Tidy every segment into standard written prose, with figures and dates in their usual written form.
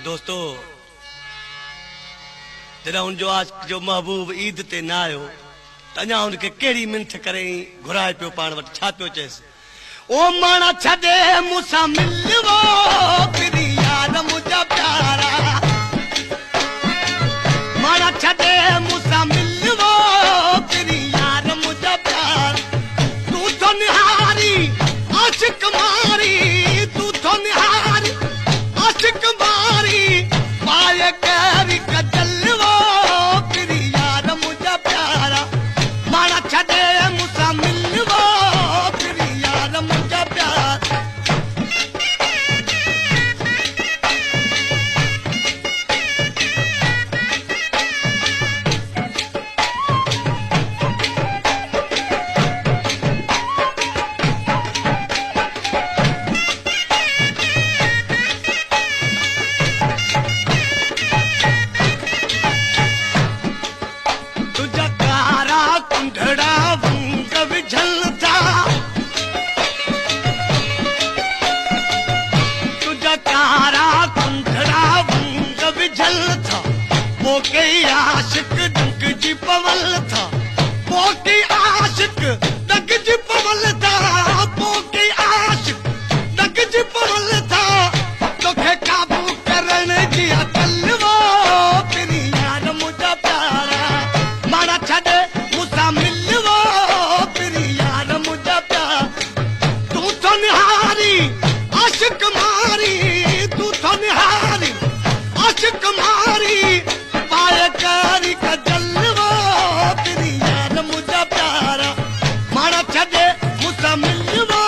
दोस्तों जरा उन जो आज जो महबूब ईद ते ना आयो तन्या उनके केड़ी मिनथ करे घुराए पियो पाण वट छा पियो चेस ओ माना छदे मुसा मिलवो फिरी यार मुझा प्यारा माना छदे मुसा मिलवो फिरी यार मुझा प्यारा तू तो निहारी आशिक मारी तू तो निहारी आशिक मारी पाए करी कजलवो फिरी यार मुझा प्यारा माना छदे मुसा मिलवो फिरी यार मुझा प्यारा तुझा कारा कुंडड़ा वंग विझलता तुझा कारा कुंडड़ा वंग विझलता पोके आशिक डंक जी पवल था पोके आशिक डंक जी पवल था पोके आशिक डंक जी पवल था तोखे काबू करण जी अकलवो फिरी यार मुझा प्यारा माना छदे मुसा मिलवो फिरी यार मुझा प्यारा तू तो निहारी आशिक मारी तू तो निहारी आशिक मारी पाए करी कजलवो फिरी यार मुझा प्यारा माना छदे मुसा मिलवो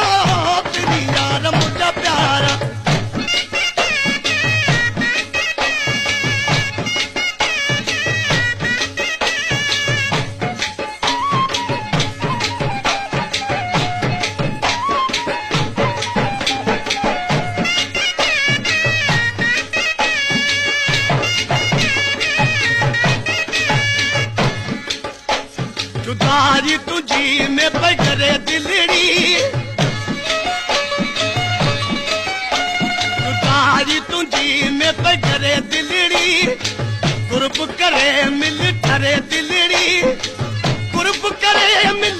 फिरी यार मुझा प्यारा जुदारी तुझी में पगरे दिलड़ी जुदारी तुझी में पगरे दिलड़ी कुर्ब करे मिल ठरे दिलड़ी कुर्ब करे मिल